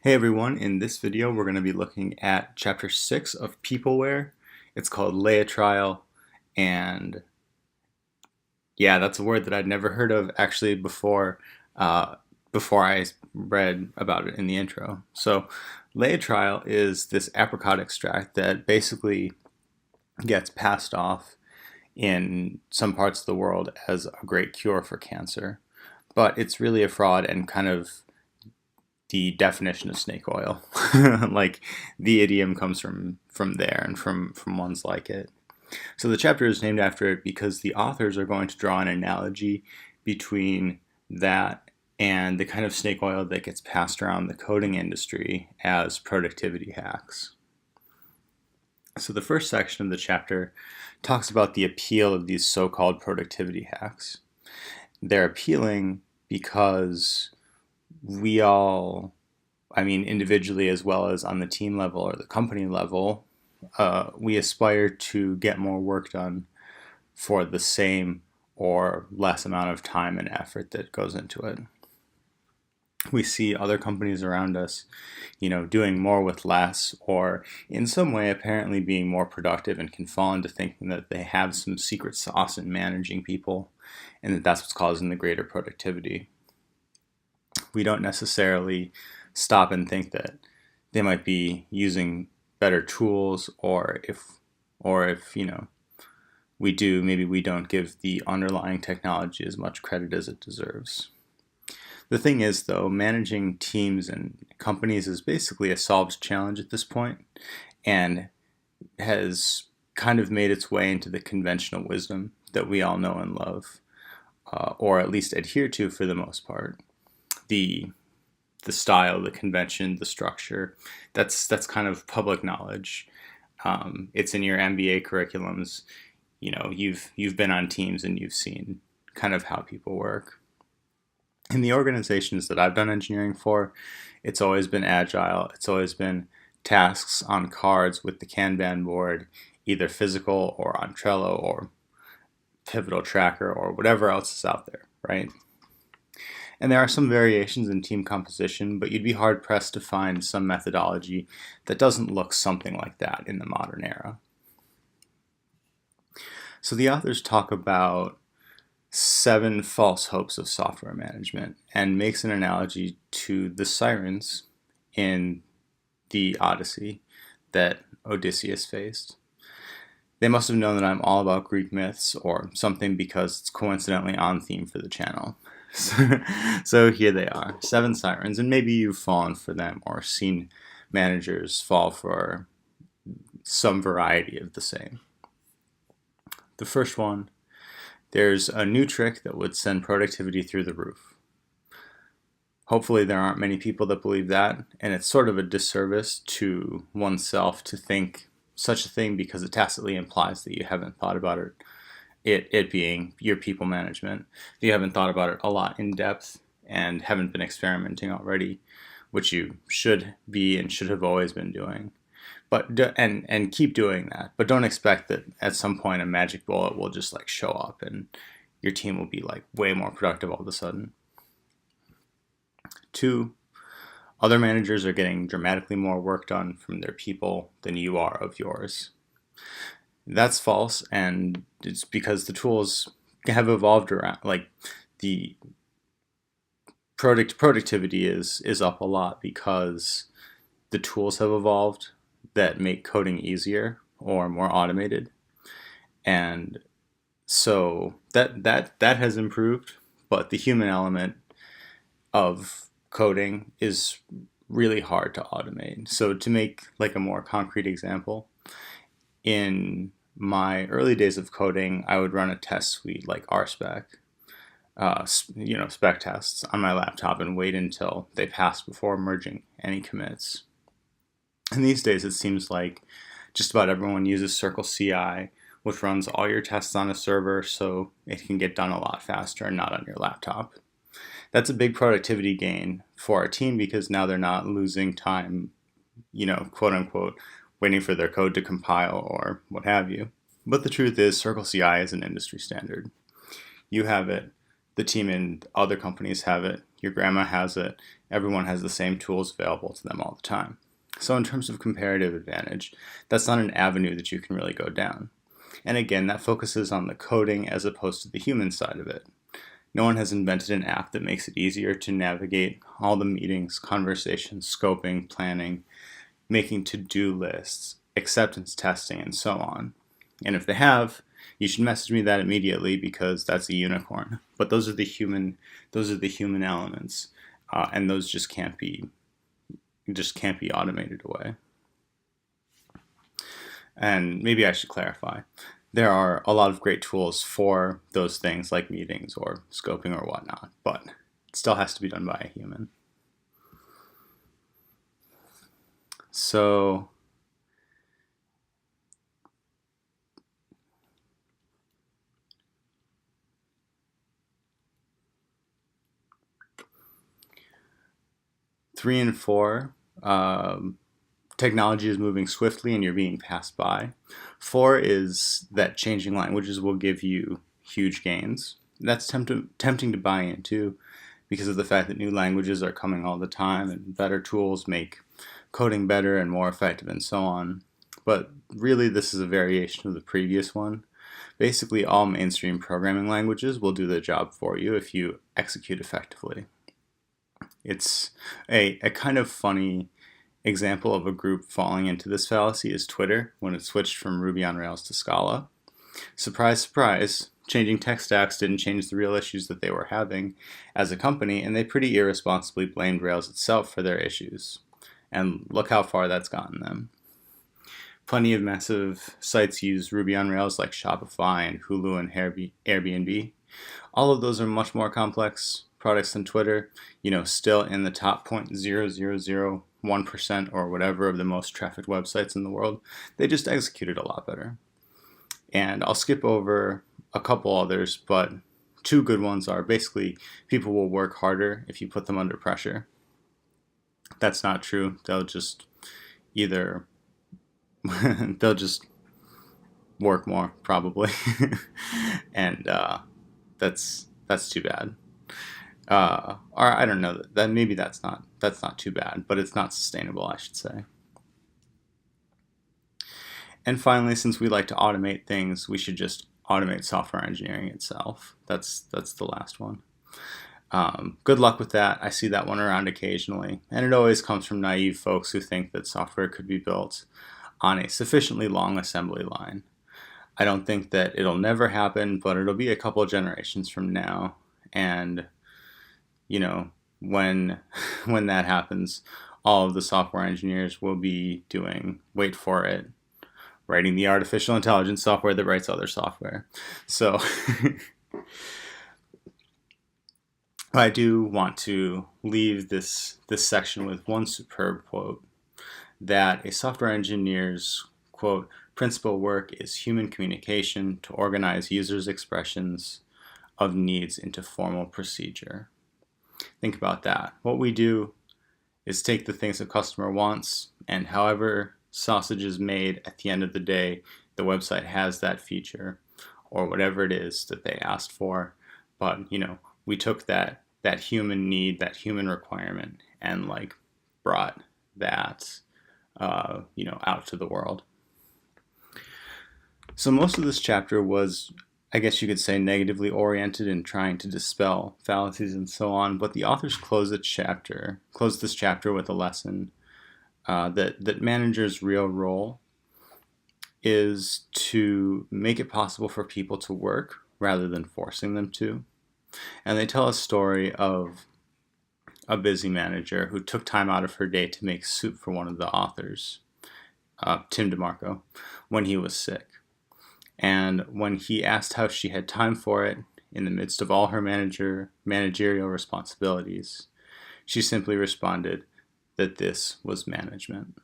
Hey everyone, in this video we're going to be looking at chapter 6 of Peopleware. It's called Laetrile, and yeah, that's a word that I'd never heard of actually before I read about it in the intro. So Laetrile is this apricot extract that basically gets passed off in some parts of the world as a great cure for cancer, but it's really a fraud and kind of the definition of snake oil. Like the idiom comes from there and from ones like it. So the chapter is named after it because the authors are going to draw an analogy between that and the kind of snake oil that gets passed around the coding industry as productivity hacks. So the first section of the chapter talks about the appeal of these so-called productivity hacks. They're appealing because we all, individually as well as on the team level or the company level, we aspire to get more work done for the same or less amount of time and effort that goes into it. We see other companies around us, doing more with less, or in some way apparently being more productive, and can fall into thinking that they have some secret sauce in managing people and that that's what's causing the greater productivity. We don't necessarily stop and think that they might be using better tools, or if we do, maybe we don't give the underlying technology as much credit as it deserves. The thing is, though, managing teams and companies is basically a solved challenge at this point, and has kind of made its way into the conventional wisdom that we all know and love, or at least adhere to for the most part. The style, the convention, the structure, that's kind of public knowledge. It's in your MBA curriculums. You've been on teams and you've seen kind of how people work. In the organizations that I've done engineering for, it's always been agile. It's always been tasks on cards with the Kanban board, either physical or on Trello or Pivotal Tracker or whatever else is out there, right? And there are some variations in team composition, but you'd be hard-pressed to find some methodology that doesn't look something like that in the modern era. So the authors talk about 7 false hopes of software management and makes an analogy to the sirens in the Odyssey that Odysseus faced. They must have known that I'm all about Greek myths or something because it's coincidentally on theme for the channel. So here they are, 7 sirens, and maybe you've fallen for them or seen managers fall for some variety of the same. The first one, there's a new trick that would send productivity through the roof. Hopefully there aren't many people that believe that, and it's sort of a disservice to oneself to think such a thing because it tacitly implies that you haven't thought about it being your people management. If you haven't thought about it a lot in depth and haven't been experimenting already, which you should be and should have always been doing, and keep doing that, but don't expect that at some point a magic bullet will just like show up and your team will be like way more productive all of a sudden. 2, other managers are getting dramatically more work done from their people than you are of yours. That's false, and it's because the tools have evolved around, like the productivity is up a lot because the tools have evolved that make coding easier or more automated, and so that has improved, but the human element of coding is really hard to automate. So to make like a more concrete example, in my early days of coding, I would run a test suite like RSpec, spec tests on my laptop and wait until they passed before merging any commits. And these days it seems like just about everyone uses Circle CI, which runs all your tests on a server so it can get done a lot faster and not on your laptop. That's a big productivity gain for our team because now they're not losing time, quote unquote, waiting for their code to compile or what have you. But the truth is, Circle CI is an industry standard. You have it, the team in other companies have it, your grandma has it, everyone has the same tools available to them all the time. So in terms of comparative advantage, that's not an avenue that you can really go down. And again, that focuses on the coding as opposed to the human side of it. No one has invented an app that makes it easier to navigate all the meetings, conversations, scoping, planning, making to-do lists, acceptance testing, and so on. And if they have, you should message me that immediately because that's a unicorn. But those are the human elements, and those just can't be automated away. And maybe I should clarify. There are a lot of great tools for those things like meetings or scoping or whatnot, but it still has to be done by a human. So three and four, technology is moving swiftly and you're being passed by. 4 is that changing languages will give you huge gains. That's tempting to buy into because of the fact that new languages are coming all the time and better tools make coding better and more effective and so on. But really, this is a variation of the previous one. Basically, all mainstream programming languages will do the job for you if you execute effectively. It's a kind of funny example of a group falling into this fallacy is Twitter when it switched from Ruby on Rails to Scala. Surprise, surprise, changing tech stacks didn't change the real issues that they were having as a company, and they pretty irresponsibly blamed Rails itself for their issues. And look how far that's gotten them. Plenty of massive sites use Ruby on Rails like Shopify and Hulu and Airbnb. All of those are much more complex products than Twitter, still in the top 0.0001% or whatever of the most trafficked websites in the world. They just executed a lot better. And I'll skip over a couple others, but 2 good ones are basically people will work harder if you put them under pressure. That's not true. They'll just work more probably, and that's too bad. Or I don't know, that maybe that's not too bad, but it's not sustainable, I should say. And finally, since we like to automate things, we should just automate software engineering itself. That's the last one. Good luck with that. I see that one around occasionally, and it always comes from naive folks who think that software could be built on a sufficiently long assembly line. I don't think that it'll never happen, but it'll be a couple of generations from now, and when that happens, all of the software engineers will be doing, wait for it, writing the artificial intelligence software that writes other software. So I do want to leave this section with one superb quote, that a software engineer's, quote, principal work is human communication to organize users' expressions of needs into formal procedure. Think about that. What we do is take the things a customer wants, and however sausage is made at the end of the day, the website has that feature or whatever it is that they asked for. But, we took that human need, that human requirement, and brought that, out to the world. So most of this chapter was, I guess you could say, negatively oriented in trying to dispel fallacies and so on, but the authors close this chapter with a lesson that managers' real role is to make it possible for people to work rather than forcing them to. And they tell a story of a busy manager who took time out of her day to make soup for one of the authors, Tim Demarco, when he was sick. And when he asked how she had time for it in the midst of all her managerial responsibilities, she simply responded that this was management.